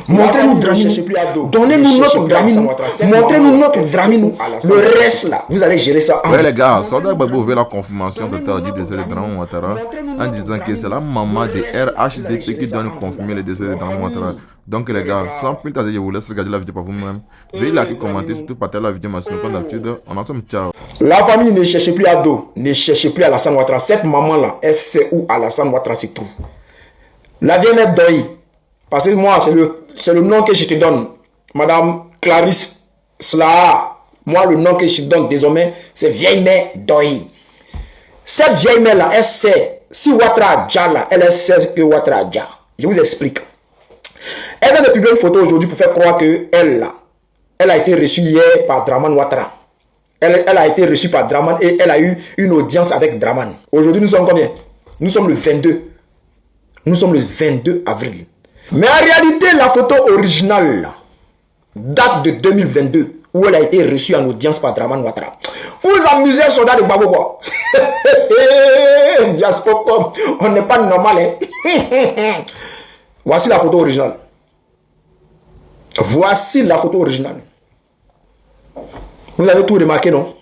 Montrez-nous Dramini. Donnez-nous notre Dramini. Montrez-nous notre Dramini. Le reste là, vous allez gérer ça. Ouais, les gars, Soldat Gbagbo veut la confirmation totale du décès de Dramane Ouattara en disant que c'est la maman de RHDP qui doit nous confirmer le décès de Dramane Ouattara. Donc, les gars, sans plus tarder, je vous laisse regarder la vidéo par vous-même. Veuillez liker, commenter, surtout partager la vidéo maximum comme d'habitude. On ensemble, ciao. La famille ne cherchez plus à dos, ne cherchez plus Alassane Ouattara. Cette maman-là, elle sait où Alassane Ouattara se trouve. La vieille mère Doyi, parce que moi, c'est le nom que je te donne. Madame Clarisse Slaha, moi, le nom que je te donne désormais, c'est vieille mère Doyi. Cette vieille mère-là, elle sait, si Ouattara a déjà là, elle sait que Ouattara a déjà. Je vous explique. Elle vient de publier une photo aujourd'hui pour faire croire qu'elle a été reçue hier par Dramane Ouattara. Elle a été reçue par Dramane et elle a eu une audience avec Dramane. Aujourd'hui, nous sommes combien? Nous sommes le 22. Nous sommes le 22 avril. Mais en réalité, la photo originale là, date de 2022 où elle a été reçue en audience par Dramane Ouattara. Vous vous amusez, soldat de Gbagbo quoi? Diaspora, on n'est pas normal. Hein? Voici la photo originale. Voici la photo originale. Vous avez tout remarqué, non?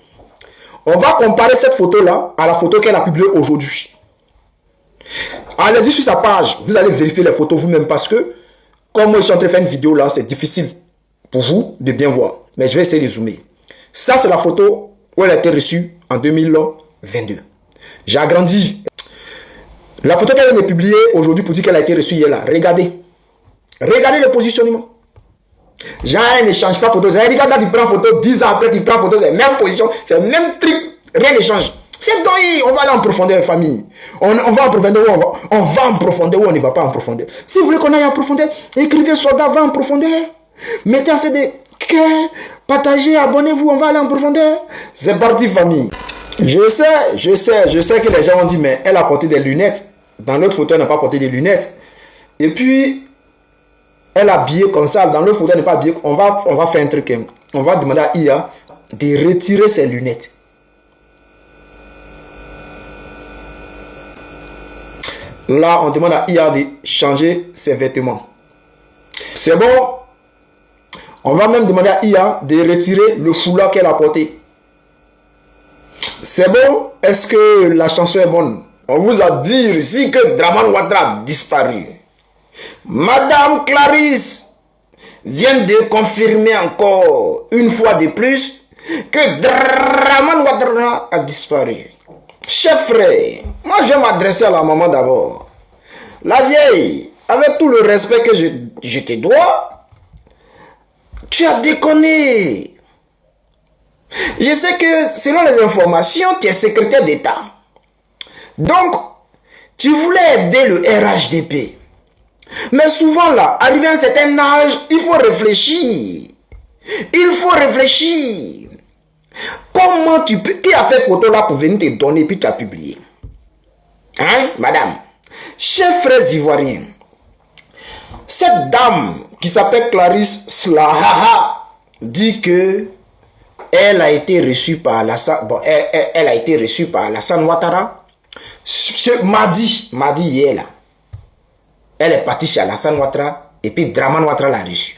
On va comparer cette photo-là à la photo qu'elle a publiée aujourd'hui. Allez-y sur sa page. Vous allez vérifier les photos vous-même parce que, comme moi je suis en train de faire une vidéo là, c'est difficile pour vous de bien voir. Mais je vais essayer de zoomer. Ça, c'est la photo où elle a été reçue en 2022. J'ai agrandi. La photo qu'elle vient de publier aujourd'hui pour dire qu'elle a été reçue hier là. Regardez. Regardez le positionnement. Genre, elle ne change pas photo. Regardez, il prend photo 10 ans après, il prend photo, c'est la même position, c'est le même truc. Rien ne change. C'est Doyi, on va aller en profondeur, famille. On va en profondeur où on va en profondeur où on ne va pas en profondeur. Si vous voulez qu'on aille en profondeur, écrivez soldat, va en profondeur. Mettez assez de cœur, partagez, abonnez-vous, on va aller en profondeur. C'est parti, famille. Je sais que les gens ont dit, mais elle a porté des lunettes. Dans l'autre photo, elle n'a pas porté des lunettes. Et puis, elle a habillé comme ça. Dans l'autre photo, elle n'est pas habillée. On va faire un truc. On va demander à IA de retirer ses lunettes. Là, on demande à IA de changer ses vêtements. C'est bon. On va même demander à IA de retirer le foulard qu'elle a porté. C'est bon. Est-ce que la chanson est bonne? On vous a dit ici que Dramane Ouattara a disparu. Madame Clarisse vient de confirmer encore une fois de plus que Dramane Ouattara a disparu. Chef frère, moi je vais m'adresser à la maman d'abord. La vieille, avec tout le respect que je te dois, tu as déconné. Je sais que selon les informations, tu es secrétaire d'État. Donc, tu voulais aider le RHDP. Mais souvent là, arrivé à un certain âge, il faut réfléchir. Il faut réfléchir. Comment tu peux... Qui a fait photo là pour venir te donner puis tu as publié? Hein, madame? Chers frères ivoiriens, cette dame qui s'appelle Clarisse Slaha dit que elle a été reçue par Alassane... Bon, elle a été reçue par Alassane Ouattara. Mardi hier là. Elle est partie chez Alassane Ouattara et puis Dramane Ouattara l'a reçue.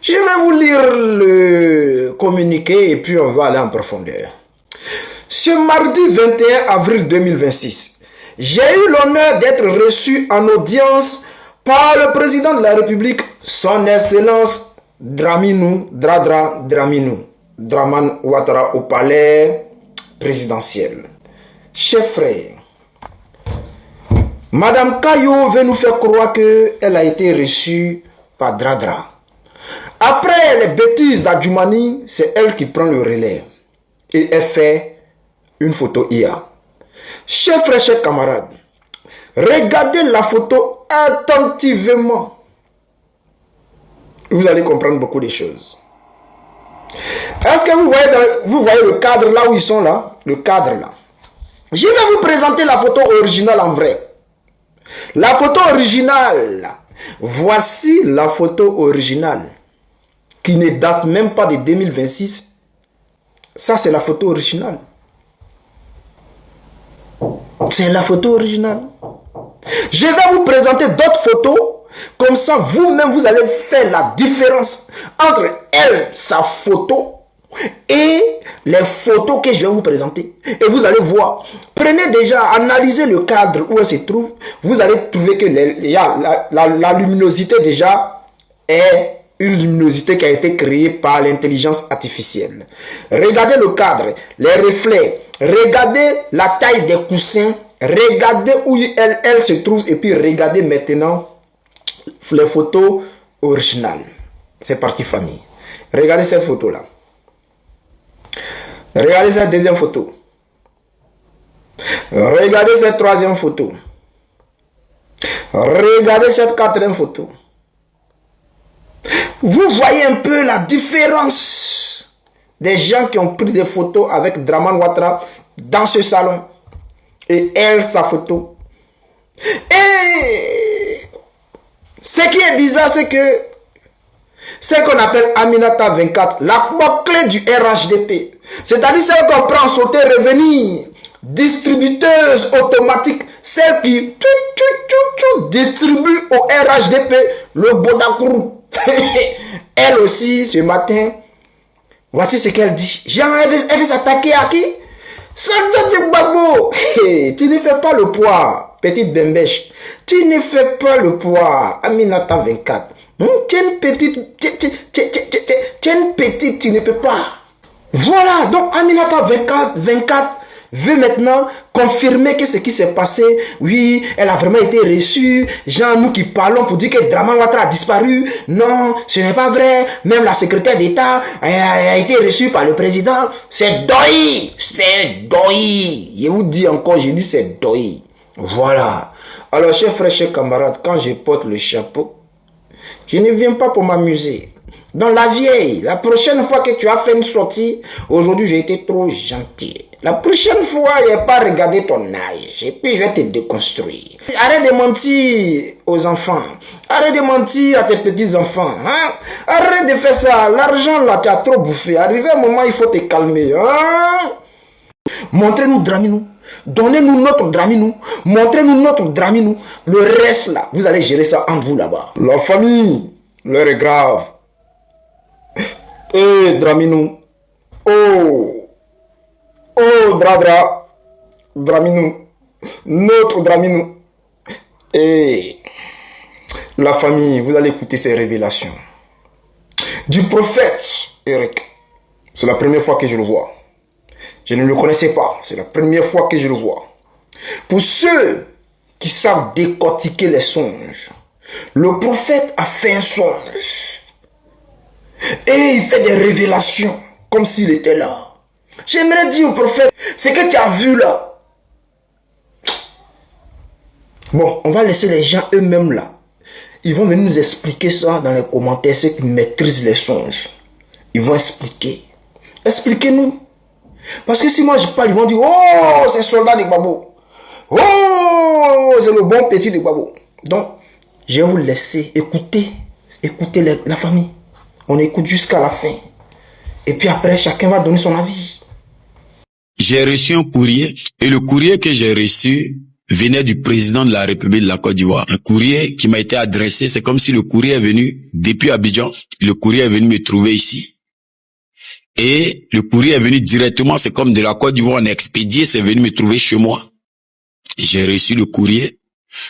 Je vais vous lire le communiqué et puis on va aller en profondeur. Ce mardi 21 avril 2026, j'ai eu l'honneur d'être reçu en audience par le président de la République, son Excellence Dramane Ouattara au palais présidentiel. Chers frères, Madame Kayo veut nous faire croire qu'elle a été reçue par Dradra. Après les bêtises d'Adjoumani, c'est elle qui prend le relais. Et elle fait une photo IA. Chers frères, chers camarades, regardez la photo attentivement. Vous allez comprendre beaucoup de choses. Est-ce que vous voyez le cadre là où ils sont là? Le cadre là. Je vais vous présenter la photo originale en vrai. La photo originale. Voici la photo originale. Qui ne date même pas de 2026. Ça, c'est la photo originale. C'est la photo originale. Je vais vous présenter d'autres photos Comme ça, vous-même, vous allez faire la différence entre elle, sa photo, et les photos que je vais vous présenter. Et vous allez voir. Prenez déjà, analysez le cadre où elle se trouve. Vous allez trouver que la luminosité déjà est une luminosité qui a été créée par l'intelligence artificielle. Regardez le cadre, les reflets. Regardez la taille des coussins. Regardez où elle se trouve. Et puis regardez maintenant les photos originales. C'est parti famille. Regardez cette photo-là. Regardez cette deuxième photo. Regardez cette troisième photo. Regardez cette quatrième photo. Vous voyez un peu la différence des gens qui ont pris des photos avec Draman Ouattara dans ce salon. Et elle, sa photo. Et ce qui est bizarre, c'est que c'est qu'on appelle Aminata 24, la clé du RHDP. C'est-à-dire celle qu'on prend en sauter revenir. Distributeuse automatique, celle qui distribue au RHDP le Bodakourou. Elle aussi, ce matin, voici ce qu'elle dit. Jean, elle veut s'attaquer à qui? Soldat du Gbagbo. Tu ne fais pas le poids, petite bembèche. Tu ne fais pas le poids, Aminata 24. Tu es une petite, tu ne peux pas. Voilà, donc Aminata 24 veut maintenant confirmer que ce qui s'est passé, oui, elle a vraiment été reçue. Genre, nous qui parlons pour dire que Draman Ouattara a disparu. Non, ce n'est pas vrai. Même la secrétaire d'État a été reçue par le président. C'est Doi. C'est Doi. Je vous dis encore, je dis c'est Doi. Voilà. Alors, chers frères, chers camarades, quand je porte le chapeau, je ne viens pas pour m'amuser. Dans la vieille, la prochaine fois que tu as fait une sortie, aujourd'hui j'ai été trop gentil. La prochaine fois, je n'ai pas regardé ton âge. Et puis je vais te déconstruire. Arrête de mentir aux enfants. Arrête de mentir à tes petits-enfants. Hein? Arrête de faire ça. L'argent là, tu as trop bouffé. Arrivé un moment, il faut te calmer. Hein? Montrez-nous Draminou. Donnez-nous notre Draminou. Montrez-nous notre Draminou. Le reste là, vous allez gérer ça en vous là-bas. La famille, l'heure est grave. Eh, Draminou. Oh. Oh, Draminou. Notre Draminou. Et la famille, vous allez écouter ces révélations. Du prophète Eric. C'est la première fois que je le vois. Je ne le connaissais pas. C'est la première fois que je le vois. Pour ceux qui savent décortiquer les songes, le prophète a fait un songe. Et il fait des révélations comme s'il était là. J'aimerais dire au prophète, ce que tu as vu là. Bon, on va laisser les gens eux-mêmes là. Ils vont venir nous expliquer ça dans les commentaires, ceux qui maîtrisent les songes. Ils vont expliquer. Expliquez-nous. Parce que si moi je parle, ils vont dire, oh, c'est soldat de Gbagbo. Oh, c'est le bon petit de Gbagbo. Donc, je vais vous laisser écouter. Écoutez la famille. On écoute jusqu'à la fin. Et puis après, chacun va donner son avis. J'ai reçu un courrier et le courrier que j'ai reçu venait du président de la République de la Côte d'Ivoire. Un courrier qui m'a été adressé, c'est comme si le courrier est venu depuis Abidjan. Le courrier est venu me trouver ici. Et le courrier est venu directement, c'est comme de la Côte d'Ivoire, on a expédié, c'est venu me trouver chez moi. J'ai reçu le courrier.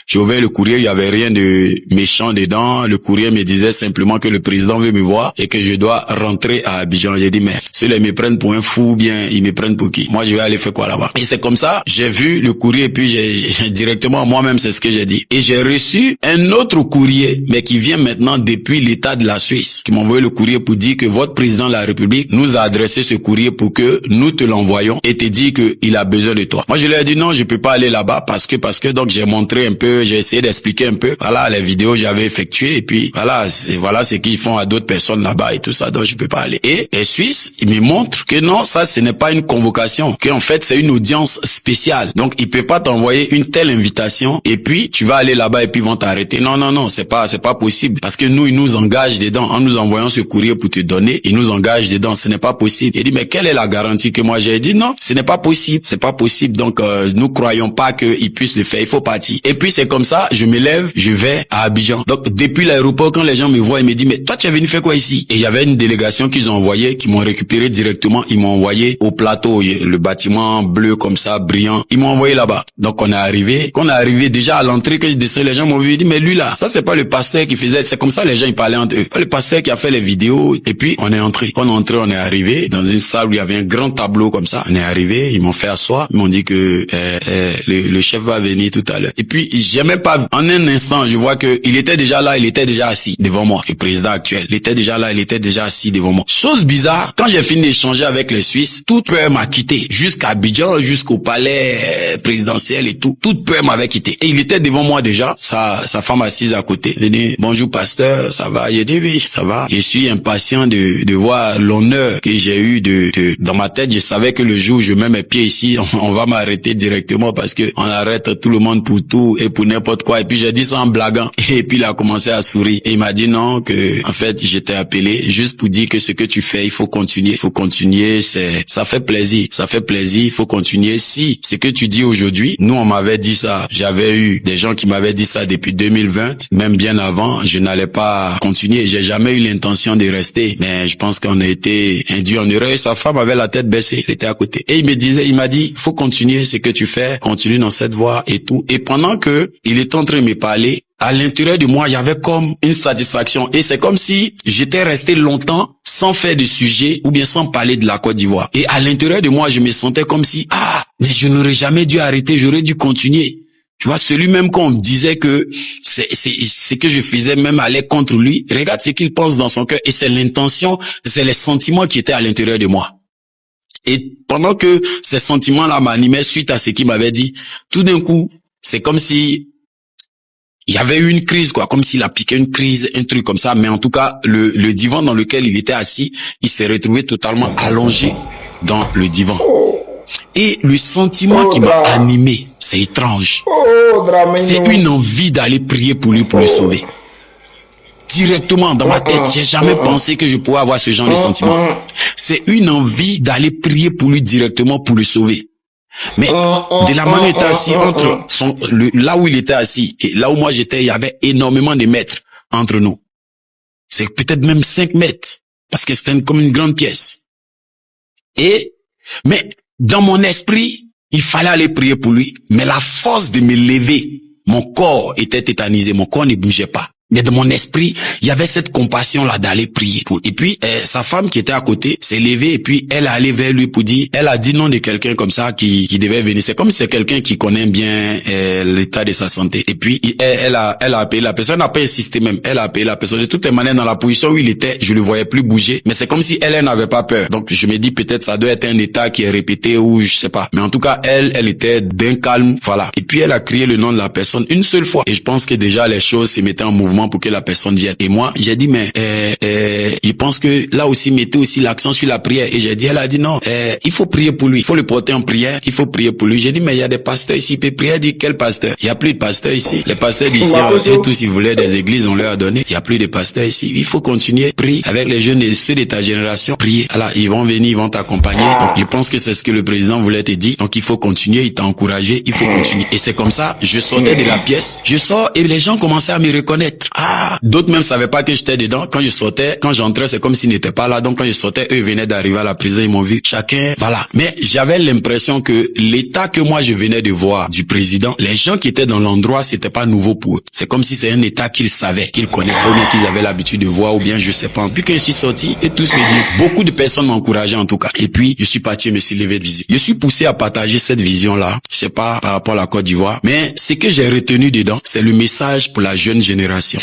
J'ai ouvert le courrier, il n'y avait rien de méchant dedans. Le courrier me disait simplement que le président veut me voir et que je dois rentrer à Abidjan. J'ai dit, mais ceux-là me prennent pour un fou ou bien ils me prennent pour qui? Moi, je vais aller faire quoi là-bas? Et c'est comme ça, j'ai vu le courrier et puis j'ai directement moi-même, c'est ce que j'ai dit. Et j'ai reçu un autre courrier, mais qui vient maintenant depuis l'État de la Suisse, qui m'a envoyé le courrier pour dire que votre président de la République nous a adressé ce courrier pour que nous te l'envoyions et te dit qu'il a besoin de toi. Moi, je lui ai dit non, je peux pas aller là-bas parce que donc j'ai montré un peu, j'ai essayé d'expliquer un peu, voilà, les vidéos j'avais effectuées et puis voilà ce qu'ils font à d'autres personnes là-bas et tout ça, donc je peux pas aller. Et les Suisses, ils me montrent que non, ça ce n'est pas une convocation, qu'en fait c'est une audience spéciale. Donc ils peuvent pas t'envoyer une telle invitation et puis tu vas aller là-bas et puis ils vont t'arrêter. Non, c'est pas possible parce que nous ils nous engagent dedans en nous envoyant ce courrier pour te donner, ils nous engagent dedans, ce n'est pas possible. Il dit mais quelle est la garantie que moi j'ai dit non, ce n'est pas possible, c'est pas possible. Donc nous croyons pas qu'ils puissent le faire, il faut partir. Et puis c'est comme ça, je me lève, je vais à Abidjan. Donc depuis l'aéroport, quand les gens me voient, ils me disent mais toi tu es venu faire quoi ici? Et il y avait une délégation qu'ils ont envoyée, qui m'ont récupéré directement, ils m'ont envoyé au plateau, le bâtiment bleu comme ça, brillant, ils m'ont envoyé là-bas. Donc on est arrivé, quand on est arrivé déjà à l'entrée, que je descends, les gens m'ont vu, ils disent mais lui là, ça c'est pas le pasteur qui faisait, c'est comme ça les gens ils parlaient entre eux, pas le pasteur qui a fait les vidéos. Et puis on est entré, quand on est entré, on est arrivé dans une salle où il y avait un grand tableau comme ça. On est arrivé, ils m'ont fait asseoir, ils m'ont dit que le chef va venir tout à l'heure. Et puis j'ai même pas, en un instant, je vois que il était déjà là, il était déjà assis devant moi, le président actuel. Il était déjà là, il était déjà assis devant moi. Chose bizarre, quand j'ai fini d'échanger avec les Suisses, toute peur m'a quitté, jusqu'à Abidjan, jusqu'au palais présidentiel et tout. Toute peur m'avait quitté. Et il était devant moi déjà, sa femme assise à côté. Il dit bonjour pasteur, ça va? Il dit oui, ça va. Je suis impatient de voir l'honneur que j'ai eu dans ma tête. Je savais que le jour où je mets mes pieds ici, on va m'arrêter directement parce que on arrête tout le monde pour tout et pour n'importe quoi. Et puis j'ai dit ça en blaguant. Et puis il a commencé à sourire. Et il m'a dit non, que en fait j'étais appelé juste pour dire que ce que tu fais, il faut continuer. Il faut continuer, ça fait plaisir. Ça fait plaisir, il faut continuer. Si ce que tu dis aujourd'hui, nous on m'avait dit ça. J'avais eu des gens qui m'avaient dit ça depuis 2020, même bien avant, je n'allais pas continuer. J'ai jamais eu l'intention de rester. Mais je pense qu'on a été induit en erreur. Sa femme avait la tête baissée, elle était à côté. Et il m'a dit, faut continuer ce que tu fais, continue dans cette voie et tout. Et pendant que il était en train de me parler, à l'intérieur de moi, il y avait comme une satisfaction. Et c'est comme si j'étais resté longtemps sans faire de sujet ou bien sans parler de la Côte d'Ivoire. Et à l'intérieur de moi, je me sentais comme si, mais je n'aurais jamais dû arrêter, j'aurais dû continuer. Tu vois, celui même qu'on disait que c'est que je faisais même allait contre lui. Regarde ce qu'il pense dans son cœur. Et c'est l'intention, c'est les sentiments qui étaient à l'intérieur de moi. Et pendant que ces sentiments-là m'animaient suite à ce qu'il m'avait dit, tout d'un coup, c'est comme si il y avait eu une crise, quoi, comme s'il a piqué une crise, un truc comme ça. Mais en tout cas, le divan dans lequel il était assis, il s'est retrouvé totalement allongé dans le divan. Et le sentiment qui m'a animé, c'est étrange. C'est une envie d'aller prier pour lui, pour le sauver. Directement dans ma tête, j'ai jamais pensé que je pourrais avoir ce genre de sentiment. C'est une envie d'aller prier pour lui directement pour le sauver. Mais de la manière il était assis entre là où il était assis et là où moi j'étais, il y avait énormément de mètres entre nous. C'est peut-être même 5 mètres parce que c'était comme une grande pièce. Mais dans mon esprit, il fallait aller prier pour lui. Mais la force de me lever, mon corps était tétanisé, mon corps ne bougeait pas. Mais dans mon esprit, il y avait cette compassion-là d'aller prier. Et puis, sa femme qui était à côté s'est levée et puis elle est allée vers lui pour dire, elle a dit non de quelqu'un comme ça qui devait venir. C'est comme si c'est quelqu'un qui connaît bien l'état de sa santé. Et puis, elle a appelé la personne, n'a pas insisté même. Elle a appelé la personne. De toutes les manières, dans la position où il était, je le voyais plus bouger. Mais c'est comme si elle n'avait pas peur. Donc, je me dis peut-être ça doit être un état qui est répété ou je sais pas. Mais en tout cas, elle était d'un calme, voilà. Et puis, elle a crié le nom de la personne une seule fois. Et je pense que déjà les choses se mettaient en mouvement pour que la personne vienne. Et moi, j'ai dit, mais je pense que là aussi, mettez aussi l'accent sur la prière. Et j'ai dit, elle a dit non, il faut prier pour lui. Il faut le porter en prière. Il faut prier pour lui. J'ai dit, mais il y a des pasteurs ici. Il peut prier. Elle dit, quel pasteur? Il n'y a plus de pasteurs ici. Les pasteurs d'ici, eux tous, ils voulaient des églises, on leur a donné. Il n'y a plus de pasteurs ici. Il faut continuer. Prier avec les jeunes et ceux de ta génération. Prier. Alors, ils vont venir, ils vont t'accompagner. Donc, je pense que c'est ce que le président voulait te dire. Donc, il faut continuer. Il t'a encouragé. Il faut continuer. Et c'est comme ça, je sortais de la pièce. Je sors et les gens commençaient à me reconnaître. D'autres même savaient pas que j'étais dedans. Quand je sortais, quand j'entrais, c'est comme s'ils n'étaient pas là. Donc quand je sortais, eux venaient d'arriver à la prison, ils m'ont vu. Chacun, voilà. Mais j'avais l'impression que l'état que moi je venais de voir du président, les gens qui étaient dans l'endroit, c'était pas nouveau pour eux. C'est comme si c'est un état qu'ils savaient, qu'ils connaissaient ou bien qu'ils avaient l'habitude de voir ou bien je sais pas. Puis quand je suis sorti, et tous me disent, beaucoup de personnes m'encourageaient en tout cas. Et puis je suis parti, je me suis levé de vision. Je suis poussé à partager cette vision-là. Je sais pas par rapport à la Côte d'Ivoire, mais ce que j'ai retenu dedans, c'est le message pour la jeune génération,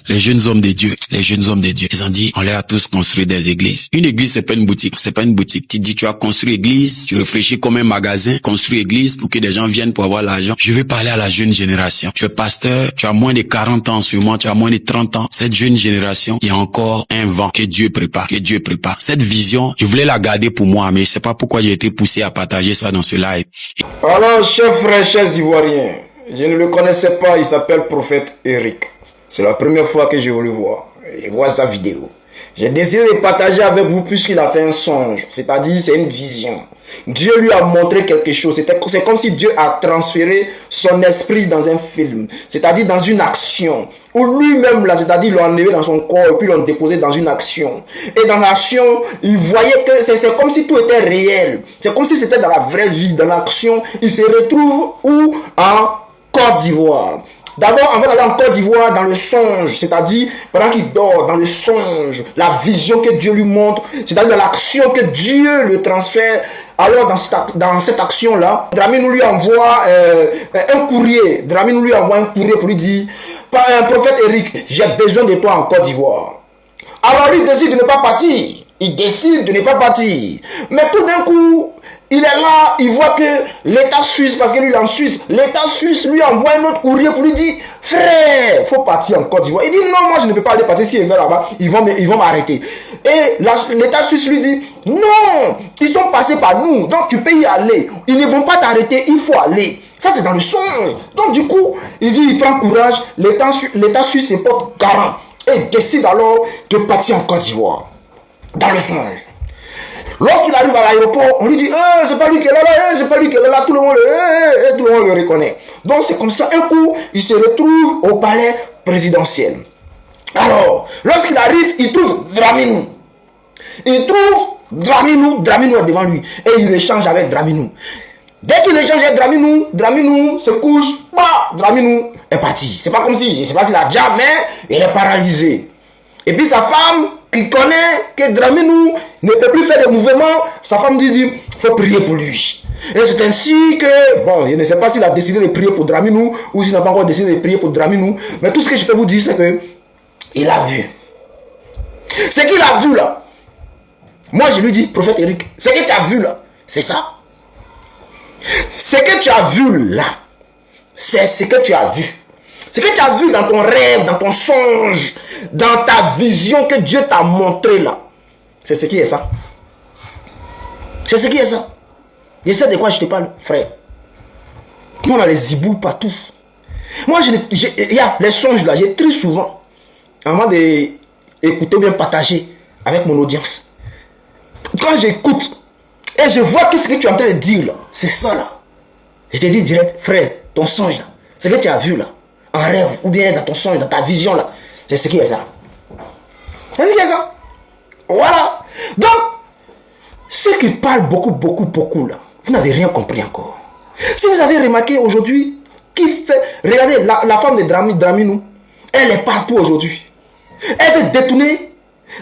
les jeunes hommes de Dieu, les jeunes hommes de Dieu. Ils ont dit, on leur a tous construit des églises. Une église, c'est pas une boutique. C'est pas une boutique. Tu dis, tu as construit église, tu réfléchis comme un magasin, construis église pour que des gens viennent pour avoir l'argent. Je veux parler à la jeune génération. Tu es pasteur, tu as moins de 40 ans sûrement, tu as moins de 30 ans. Cette jeune génération, il y a encore un vent que Dieu prépare, que Dieu prépare. Cette vision, je voulais la garder pour moi, mais je sais pas pourquoi j'ai été poussé à partager ça dans ce live. Alors, chers frères, chers Ivoiriens, je ne le connaissais pas, il s'appelle Prophète Eric. C'est la première fois que je veux le voir. Je vois sa vidéo. J'ai décidé de partager avec vous puisqu'il a fait un songe. C'est-à-dire, c'est une vision. Dieu lui a montré quelque chose. C'est comme si Dieu a transféré son esprit dans un film. C'est-à-dire dans une action. Ou lui-même, là, c'est-à-dire, il l'a enlevé dans son corps et puis l'a déposé dans une action. Et dans l'action, il voyait que c'est comme si tout était réel. C'est comme si c'était dans la vraie vie. Dans l'action, il se retrouve où? En Côte d'Ivoire. D'abord, avant d'aller en Côte d'Ivoire, dans le songe, c'est-à-dire pendant qu'il dort, dans le songe, la vision que Dieu lui montre, c'est-à-dire dans l'action que Dieu le transfère. Alors, dans cette action-là, Dramini lui envoie un courrier. Dramini lui envoie un courrier pour lui dire, prophète Eric, j'ai besoin de toi en Côte d'Ivoire. Alors, lui décide de ne pas partir. Il décide de ne pas partir. Mais tout d'un coup, il est là, il voit que l'État suisse, parce que lui il est en Suisse, l'État suisse lui envoie un autre courrier pour lui dire, frère, il faut partir en Côte d'Ivoire. Il dit, non, moi je ne peux pas aller partir, si je vais là-bas, ils vont m'arrêter. Et l'État suisse lui dit, non, ils sont passés par nous, donc tu peux y aller. Ils ne vont pas t'arrêter, il faut aller. Ça c'est dans le songe. Donc du coup, il dit, il prend courage, l'État suisse se porte garant et décide alors de partir en Côte d'Ivoire. Dans le songe. Lorsqu'il arrive à l'aéroport, on lui dit, c'est pas lui qui est là, c'est pas lui qui est là, tout le monde le reconnaît. Donc c'est comme ça, un coup, il se retrouve au palais présidentiel. Alors, lorsqu'il arrive, il trouve Dramini. Il trouve Dramini est devant lui. Et il échange avec Dramini. Dès qu'il échange avec Dramini se couche, Dramini est parti. C'est pas comme si, c'est pas s'il a déjà, mais il est paralysé. Et puis sa femme, qui connaît que Dramini ne peut plus faire de mouvements, sa femme dit, il faut prier pour lui. Et c'est ainsi que, bon, je ne sais pas s'il a décidé de prier pour Dramini ou s'il n'a pas encore décidé de prier pour Dramini, mais tout ce que je peux vous dire, c'est que il a vu. Ce qu'il a vu là, moi je lui dis, prophète Eric, ce que tu as vu là, c'est ça. Ce que tu as vu là, c'est ce que tu as vu. Ce que tu as vu dans ton rêve, dans ton songe, dans ta vision que Dieu t'a montré là, c'est ce qui est ça. C'est ce qui est ça. Je sais de quoi je te parle, frère. Nous, on a les ziboules partout. Moi, il y a les songes là, j'ai très souvent, avant d'écouter ou bien partager avec mon audience. Quand j'écoute et je vois qu'est-ce que tu es en train de dire là, c'est ça là. Je te dis direct, frère, ton songe là, ce que tu as vu là, en rêve, ou bien dans ton songe, dans ta vision là, c'est ce qui est ça. C'est ce qui est ça. Voilà. Donc, ceux qui parlent beaucoup là, vous n'avez rien compris encore. Si vous avez remarqué aujourd'hui, regardez, la femme de Dramini, elle est partout aujourd'hui. Elle veut détourner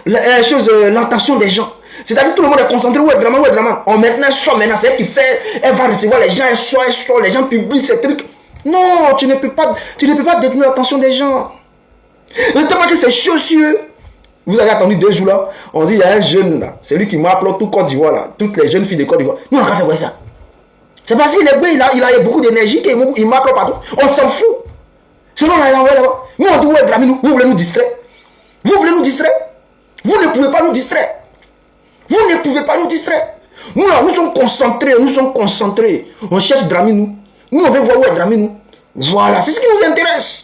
l'intention des gens. C'est-à-dire tout le monde est concentré, où est Dramini. Maintenant, c'est elle qui fait, elle va recevoir les gens, elle sort, les gens publient ces trucs. Non, tu ne peux pas détourner l'attention des gens. Notamment que ces chaussures, vous avez attendu 2 jours là, on dit il y a un jeune là, c'est lui qui m'appelle tout Côte d'Ivoire là, toutes les jeunes filles de Côte d'Ivoire. Nous on a fait ça. C'est parce qu'il est bien, il a beaucoup d'énergie qu'il m'appelle partout. On s'en fout. Sinon on a envoyé là-bas. Nous on dit ouais Dramini, vous voulez nous distraire. Vous voulez nous distraire. Vous ne pouvez pas nous distraire. Vous ne pouvez pas nous distraire. Nous là, nous sommes concentrés. On cherche Dramini. Nous on veut voir où est Dramini. Voilà, c'est ce qui nous intéresse.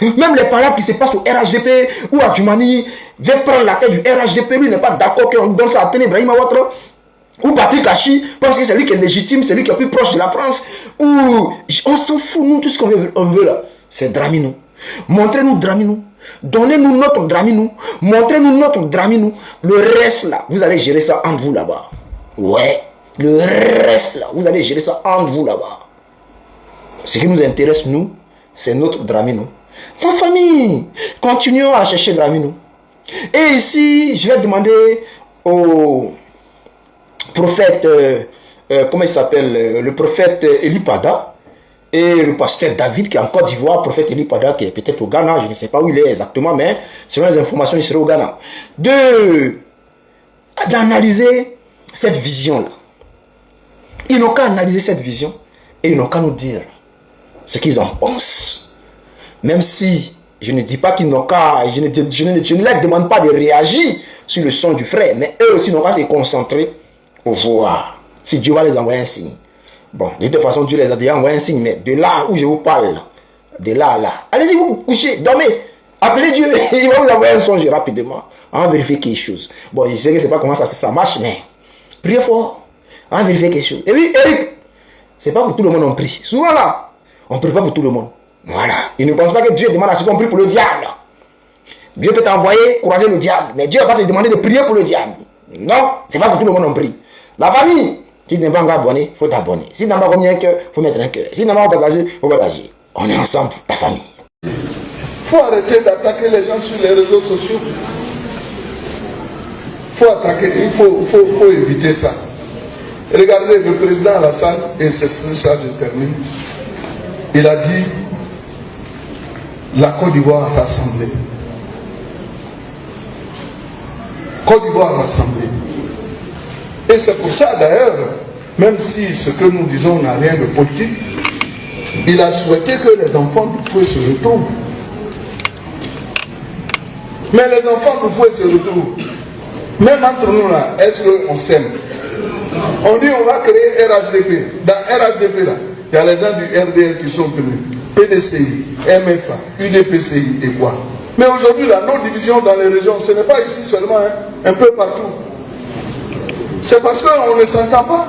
Même les paroles qui se passent au RHDP ou à Djoumani veut prendre la tête du RHDP, lui n'est pas d'accord qu'on donne ça à Tene Ibrahima Ouattara. Ou Patrick Hachi pense que c'est lui qui est légitime, c'est lui qui est plus proche de la France. Ou on s'en fout, nous, tout ce qu'on veut là, c'est Dramini. Montrez-nous Dramini. Donnez-nous notre Dramini. Montrez-nous notre Dramini. Le reste là, vous allez gérer ça entre vous là-bas. Ouais, le reste là, vous allez gérer ça entre vous là-bas. Ce qui nous intéresse, nous, c'est notre Dramini. Ta famille, continuons à chercher Dramini. Et ici, je vais demander au prophète, comment il s'appelle, le prophète Eli Pada et le pasteur David qui est en Côte d'Ivoire, prophète Eli Pada qui est peut-être au Ghana, je ne sais pas où il est exactement, mais selon les informations, il serait au Ghana, d'analyser cette vision-là. Ils n'ont qu'à analyser cette vision et ils n'ont qu'à nous dire ce qu'ils en pensent. Même si je ne dis pas qu'ils n'ont qu'à, je ne leur demande pas de réagir sur le son du frère, mais eux aussi n'ont qu'à se concentrer pour voir si Dieu va les envoyer un signe. Bon, de toute façon, Dieu les a déjà envoyé un signe, mais de là où je vous parle, de là à là, allez-y vous coucher, dormez. Appelez Dieu, il va vous envoyer un songe rapidement. On va vérifier quelque chose. Bon, je sais que c'est pas comment ça marche, mais priez fort. On va vérifier quelque chose. Et oui, Eric, c'est pas pour tout le monde on prie. Souvent là, on prie pas pour tout le monde. Voilà. Il ne pense pas que Dieu demande à ce qu'on prie pour le diable. Dieu peut t'envoyer croiser le diable, mais Dieu va pas te demander de prier pour le diable. Non, c'est pas pour tout le monde on prie. La famille, si tu n'es pas encore abonné, il faut t'abonner. Si tu n'as pas mis un cœur, il faut mettre un cœur. Si tu n'as pas partagé, il faut partager. On est ensemble, la famille. Il faut arrêter d'attaquer les gens sur les réseaux sociaux. Il faut éviter ça. Regardez le président Alassane, et c'est ça je termine. Il a dit la Côte d'Ivoire rassemblée. Côte d'Ivoire rassemblée. Et c'est pour ça d'ailleurs, même si ce que nous disons n'a rien de politique, il a souhaité que les enfants du fouet se retrouvent. Mais les enfants du fouet se retrouvent. Même entre nous là, est-ce qu'on s'aime? On dit on va créer RHDP. Dans RHDP là, il y a les gens du RDR qui sont venus. PDCI, MFA, UDPCI et quoi. Mais aujourd'hui là, nos divisions dans les régions, ce n'est pas ici seulement, hein, un peu partout. C'est parce qu'on ne s'entend pas.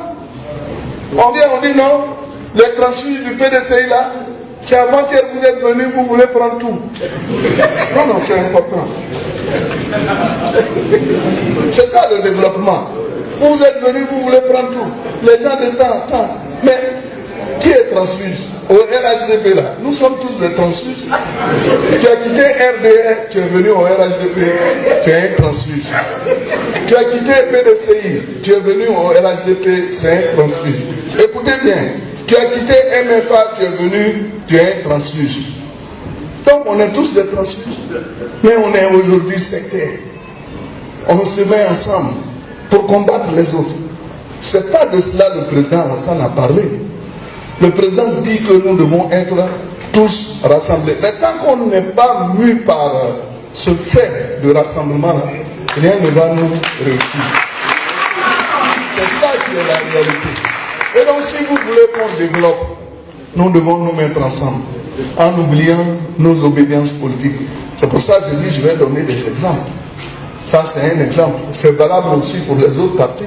On vient, on dit non, les transfuges du PDCI là, c'est avant-hier que vous êtes venus, vous voulez prendre tout. Non, non, c'est important. C'est ça le développement. Vous êtes venus, vous voulez prendre tout. Les gens de temps. Mais qui est transfuge? Au RHDP là, nous sommes tous des transfuges. Tu as quitté RDR, tu es venu au RHDP, tu es un transfuge. Tu as quitté PDCI, tu es venu au RHDP, c'est un transfuge. Écoutez bien, tu as quitté MFA, tu es venu, tu es un transfuge. Donc on est tous des transfuges. Mais on est aujourd'hui sectaires. On se met ensemble pour combattre les autres. C'est pas de cela le président Alassane a parlé. Le président dit que nous devons être tous rassemblés. Mais tant qu'on n'est pas mu par ce fait de rassemblement, rien ne va nous réussir. C'est ça qui est la réalité. Et donc si vous voulez qu'on développe, nous devons nous mettre ensemble, en oubliant nos obédiences politiques. C'est pour ça que je dis, je vais donner des exemples. Ça c'est un exemple. C'est valable aussi pour les autres partis.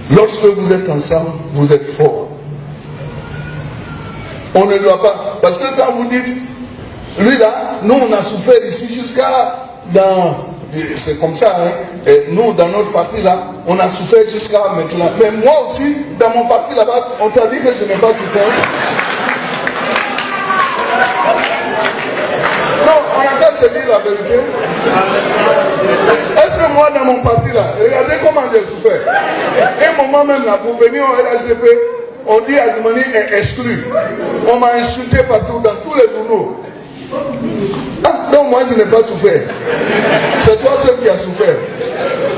Lorsque vous êtes ensemble, vous êtes forts. On ne doit pas. Parce que quand vous dites, lui là, nous on a souffert ici jusqu'à dans. C'est comme ça, hein. Et nous dans notre parti là, on a souffert jusqu'à maintenant. Mais moi aussi, dans mon parti là-bas, on t'a dit que je n'ai pas souffert. Non, on a qu'à se dire la vérité. Est-ce que moi dans mon parti là, regardez comment j'ai souffert. Un moment même là, pour venir au RHDP, on dit Adimani est exclu. On m'a insulté partout dans tous les journaux. Ah, donc moi je n'ai pas souffert. C'est toi seul qui as souffert.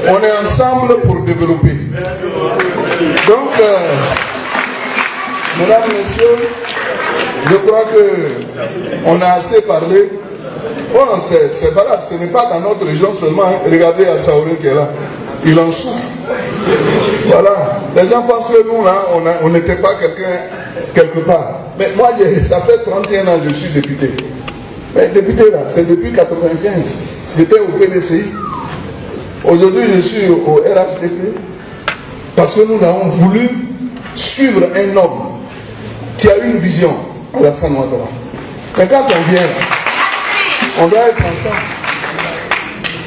On est ensemble pour développer. Donc, mesdames, messieurs, je crois que on a assez parlé. Bon, c'est valable, ce n'est pas dans notre région seulement. Hein. Regardez à Saorin qui est là. Il en souffre. Voilà. Les gens pensent que nous, là, on n'était pas quelqu'un quelque part. Mais moi, ça fait 31 ans que je suis député. Mais député, là, c'est depuis 1995. J'étais au PDCI. Aujourd'hui, je suis au RHDP. Parce que nous avons voulu suivre un homme qui a une vision, Alassane Ouattara. Mais quand on vient là, on doit être ensemble.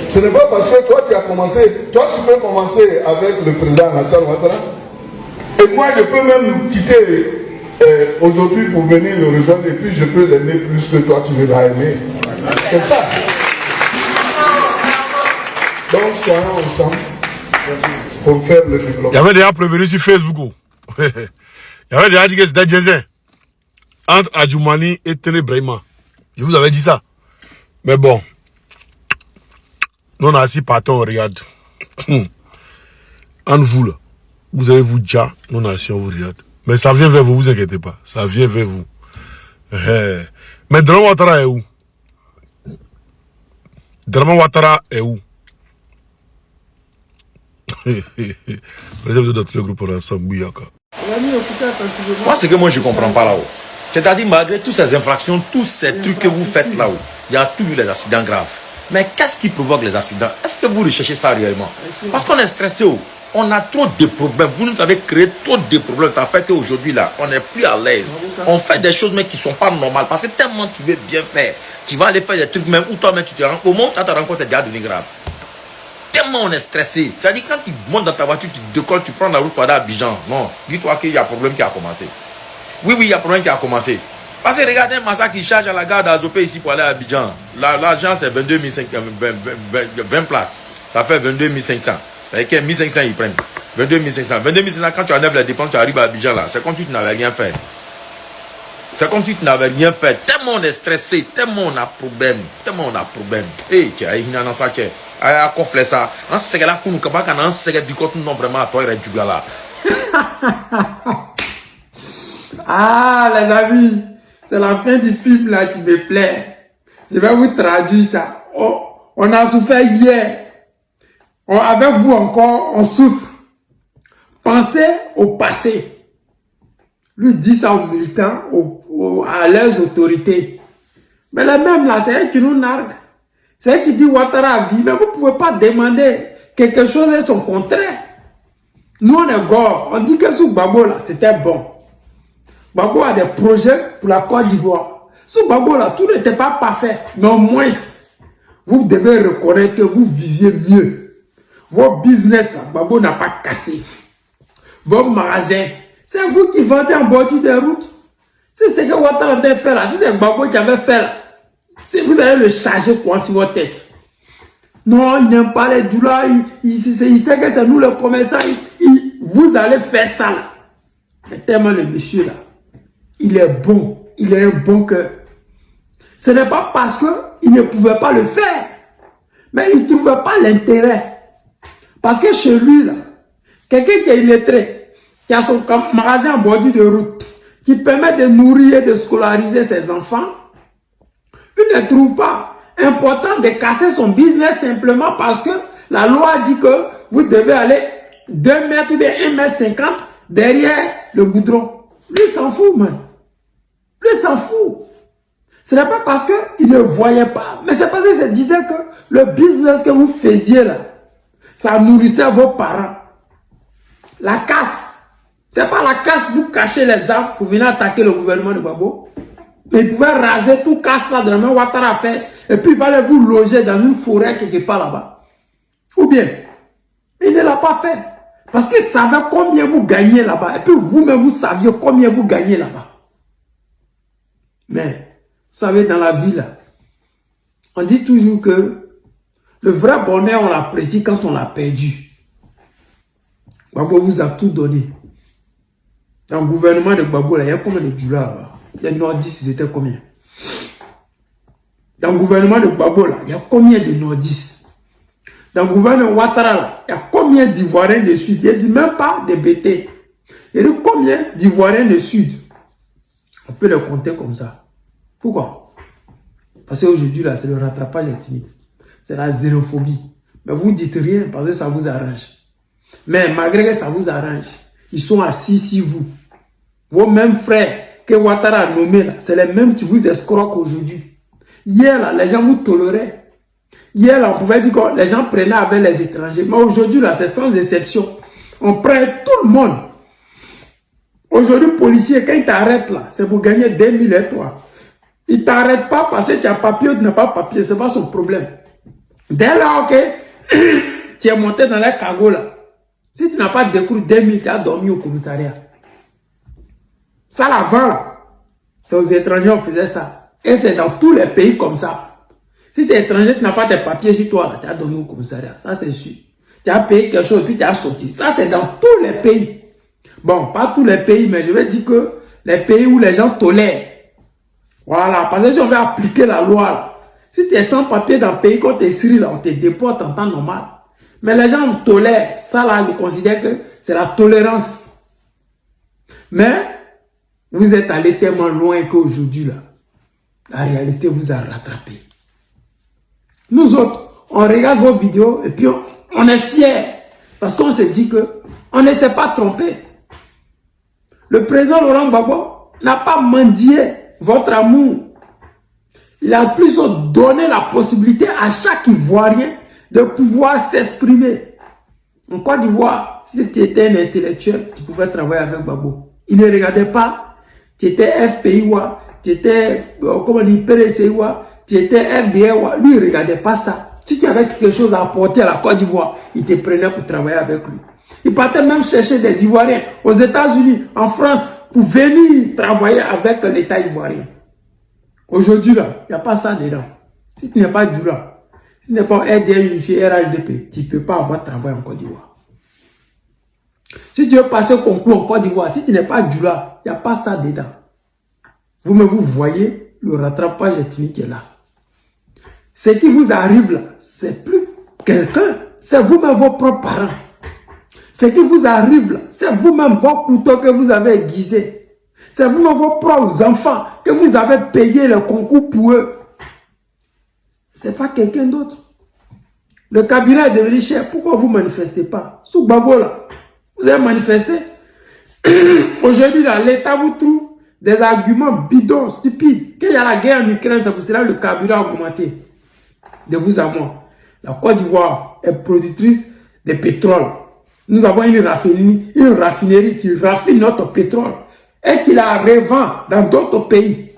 Ce n'est pas parce que toi tu as commencé, toi tu peux commencer avec le président Alassane Ouattara. Et moi je peux même quitter aujourd'hui pour venir le rejoindre et puis je peux l'aimer plus que toi tu ne l'as aimé. C'est ça. Donc soyons ensemble pour faire le développement. Il y avait déjà prévenu sur Facebook. Il y avait déjà dit que c'était Djezé entre Adjoumani et Téné Brahima. Je vous avais dit ça. Mais bon, nous on a assis partons, on regarde. En vous là, vous avez vous déjà, nous on a assis, on vous regarde. Mais ça vient vers vous, vous inquiétez pas. Ça vient vers vous. Mais Draman Ouattara est où? Draman Ouattara est où? Président de notre groupe ensemble, Bouyaka. Moi, ce que moi je comprends pas là-haut, c'est-à-dire malgré toutes ces infractions, tous ces trucs que vous faites là-haut, il y a toujours les accidents graves. Mais qu'est-ce qui provoque les accidents? Est-ce que vous recherchez ça réellement? Parce qu'on est stressé. On a trop de problèmes. Vous nous avez créé trop de problèmes. Ça fait qu'aujourd'hui, là, on n'est plus à l'aise. On fait des choses mais qui ne sont pas normales. Parce que tellement tu veux bien faire. Tu vas aller faire des trucs même où toi-même tu te rends. Au moment où tu te rends compte, c'est déjà devenu grave. Tellement on est stressé. C'est-à-dire quand tu montes dans ta voiture, tu décolles, tu prends la route pour aller à Abidjan. Non, dis-toi qu'il y a un problème qui a commencé. Oui, il y a un problème qui a commencé. Parce que regardez un massacre qui charge à la gare d'Azopé ici pour aller à Abidjan. L'argent c'est 22 500, 20 places. Ça fait 22 500. Avec 1500 ils prennent. 22 500. 22 500 quand tu enlèves les dépenses, tu arrives à Abidjan là. C'est comme si tu n'avais rien fait. C'est comme si tu n'avais rien fait. Tellement on est stressé, tellement on a problème. Tellement on a problème. Et qui a une annonce qui a conflé ça. On sait que là, on sait que du côté non vraiment à toi il du gars là. Ah les amis, c'est la fin du film là qui me plaît. Je vais vous traduire ça. Oh, on a souffert hier. Avec vous encore, on souffre. Pensez au passé. Lui dit ça aux militants, à leurs autorités. Mais les mêmes là, c'est eux qui nous narguent. C'est eux qui disent Ouattara a vie. Mais vous ne pouvez pas demander quelque chose et son contraire. Nous on est gore. On dit que sous Gbagbo là, c'était bon. Gbagbo a des projets pour la Côte d'Ivoire. Sous Gbagbo là, tout n'était pas parfait. Mais au moins, vous devez reconnaître que vous viviez mieux. Vos business là, Gbagbo n'a pas cassé. Vos magasins, c'est vous qui vendez en bordure des routes. Si c'est que Ouattara a fait là, si c'est Gbagbo qui avait fait là, si vous allez le charger quoi sur votre tête. Non, il n'aime pas les douleurs, il sait que c'est nous les commerçants, vous allez faire ça là. Mais tellement le monsieur là, il est bon, il a un bon cœur. Ce n'est pas parce qu'il ne pouvait pas le faire, mais il ne trouvait pas l'intérêt. Parce que chez lui là, quelqu'un qui est illettré, qui a son magasin en bordure de route, qui permet de nourrir et de scolariser ses enfants, il ne trouve pas important de casser son business simplement parce que la loi dit que vous devez aller 2 mètres ou 1 mètre 50 derrière le goudron. Lui, il s'en fout, man. Lui, il s'en fout. Ce n'est pas parce qu'il ne voyait pas, mais c'est parce qu'il se disait que le business que vous faisiez là, ça nourrissait vos parents. La casse. C'est pas la casse, vous cachez les armes pour venir attaquer le gouvernement de Gbagbo. Mais il pouvait raser tout casse là de la main Ouattara a fait. Et puis il va vous loger dans une forêt quelque part là-bas. Ou bien, il ne l'a pas fait. Parce qu'il savait combien vous gagnez là-bas. Et puis vous-même vous saviez combien vous gagnez là-bas. Mais, vous savez, dans la vie là, on dit toujours que le vrai bonheur, on l'apprécie quand on l'a perdu. Gbagbo vous a tout donné. Dans le gouvernement de Gbagbo, là, il y a combien de douleurs là? Les nordistes, ils étaient combien? Dans le gouvernement de Gbagbo, là, il y a combien de nordistes? Dans le gouvernement de Ouattara, là, il y a combien d'Ivoiriens du Sud? Il ne dit même pas des BT. Il y a combien d'Ivoiriens du Sud? On peut les compter comme ça. Pourquoi? Parce qu'aujourd'hui, là, c'est le rattrapage ethnique. C'est la xénophobie. Mais vous ne dites rien parce que ça vous arrange. Mais malgré que ça vous arrange, ils sont assis sur vous. Vos mêmes frères que Ouattara a nommés, là, c'est les mêmes qui vous escroquent aujourd'hui. Hier, là, les gens vous toléraient. Hier, là, on pouvait dire que les gens prenaient avec les étrangers. Mais aujourd'hui, là, c'est sans exception. On prend tout le monde. Aujourd'hui, policier, quand il t'arrête là, c'est pour gagner 2000 et toi. Il ne t'arrête pas parce que tu as papier ou tu n'as pas papier. Ce n'est pas son problème. Dès là, ok, tu es monté dans les cagots là. Si tu n'as pas découvert 2000, tu as dormi au commissariat. Ça, l'avant là, c'est aux étrangers on faisait ça. Et c'est dans tous les pays comme ça. Si tu es étranger, tu n'as pas tes papiers sur toi, tu as dormi au commissariat. Ça, c'est sûr. Tu as payé quelque chose, puis tu as sorti. Ça, c'est dans tous les pays. Bon, pas tous les pays, mais je vais dire que les pays où les gens tolèrent. Voilà, parce que si on veut appliquer la loi, là, si tu es sans papier dans le pays, quand tu es Syrie, là, on te déporte en temps normal. Mais les gens vous tolèrent. Ça, là, je considère que c'est la tolérance. Mais, vous êtes allé tellement loin qu'aujourd'hui, là, la réalité vous a rattrapé. Nous autres, on regarde vos vidéos et puis on est fiers. Parce qu'on se dit que on ne s'est pas trompé. Le président Laurent Gbagbo n'a pas mendié votre amour. Il a plus donné la possibilité à chaque Ivoirien de pouvoir s'exprimer. En Côte d'Ivoire, si tu étais un intellectuel, tu pouvais travailler avec Gbagbo. Il ne regardait pas, tu étais FPI, tu étais, comment on dit, PDCI, tu étais FDR, lui il ne regardait pas ça. Si tu avais quelque chose à apporter à la Côte d'Ivoire, il te prenait pour travailler avec lui. Il partait même chercher des Ivoiriens aux États-Unis, en France, pour venir travailler avec l'État ivoirien. Aujourd'hui, là, il n'y a pas ça dedans. Si tu n'es pas Dura, si tu n'es pas RDR unifié, RHDP, tu ne peux pas avoir travail en Côte d'Ivoire. Si tu veux passer au concours en Côte d'Ivoire, si tu n'es pas Dura, il n'y a pas ça dedans. Vous-même, vous voyez le rattrapage ethnique qui est là. Ce qui vous arrive là, c'est plus quelqu'un, c'est vous-même vos propres parents. Ce qui vous arrive là, c'est vous-même vos couteaux que vous avez aiguisés. C'est vous-même vos propres enfants que vous avez payé le concours pour eux. Ce n'est pas quelqu'un d'autre. Le cabinet est devenu cher. Pourquoi vous ne manifestez pas? Sous Gbagbo là, vous avez manifesté. Aujourd'hui là, l'État vous trouve des arguments bidons, stupides. Qu'il y a la guerre en Ukraine, c'est pour cela que le carburant a augmenté. De vous à moi. La Côte d'Ivoire est productrice de pétrole. Nous avons une raffinerie qui raffine notre pétrole et qui la revend dans d'autres pays.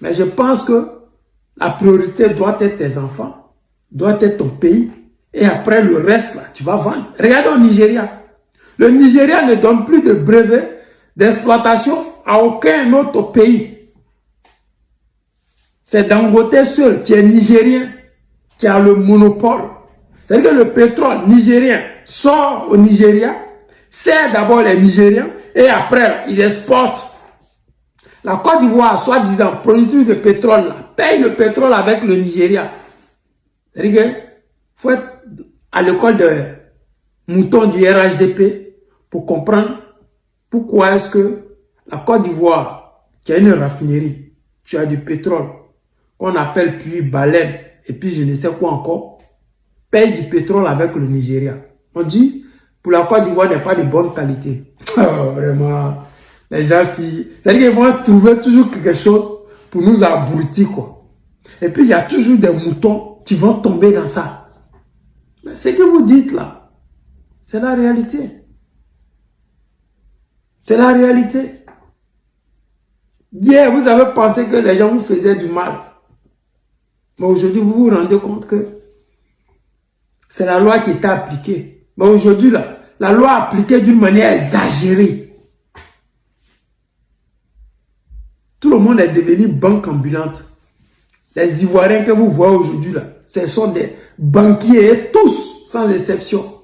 Mais je pense que la priorité doit être tes enfants, doit être ton pays. Et après le reste, là, tu vas vendre. Regardez au Nigeria. Le Nigeria ne donne plus de brevets d'exploitation à aucun autre pays. C'est Dangote seul qui est nigérien, qui a le monopole. C'est-à-dire que le pétrole nigérien sort au Nigeria, sert d'abord les Nigériens et après ils exportent. La Côte d'Ivoire, soi-disant productrice de pétrole, là, paye le pétrole avec le Nigeria. C'est-à-dire qu'il faut être à l'école de moutons du RHDP pour comprendre pourquoi est-ce que la Côte d'Ivoire, qui a une raffinerie, tu as du pétrole, qu'on appelle puis baleine, et puis je ne sais quoi encore, paye du pétrole avec le Nigeria. On dit, pour la Côte d'Ivoire, n'est pas de bonne qualité. Oh, vraiment, les gens, c'est-à-dire qu'ils vont trouver toujours quelque chose pour nous abrutir, quoi. Et puis, il y a toujours des moutons qui vont tomber dans ça. Mais ce que vous dites là, c'est la réalité. C'est la réalité. Hier, vous avez pensé que les gens vous faisaient du mal. Mais aujourd'hui, vous vous rendez compte que c'est la loi qui était appliquée. Mais aujourd'hui, la loi est appliquée d'une manière exagérée. Tout le monde est devenu banque ambulante. Les Ivoiriens que vous voyez aujourd'hui, ce sont des banquiers, tous, sans exception.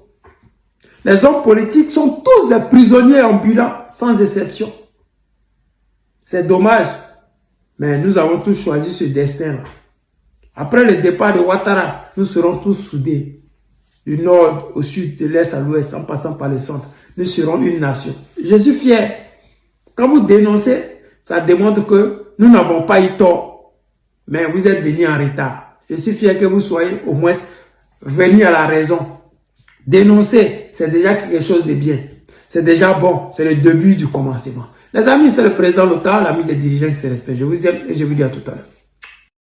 Les hommes politiques sont tous des prisonniers ambulants, sans exception. C'est dommage. Mais nous avons tous choisi ce destin-là. Après le départ de Ouattara, nous serons tous soudés. Du nord au sud, de l'est à l'ouest, en passant par le centre. Nous serons une nation. Je suis fier. Quand vous dénoncez, ça démontre que nous n'avons pas eu tort. Mais vous êtes venus en retard. Je suis fier que vous soyez au moins venus à la raison. Dénoncer, c'est déjà quelque chose de bien. C'est déjà bon. C'est le début du commencement. Les amis, c'était le président Lothar, l'ami des dirigeants qui se respectent. Je vous aime et je vous dis à tout à l'heure.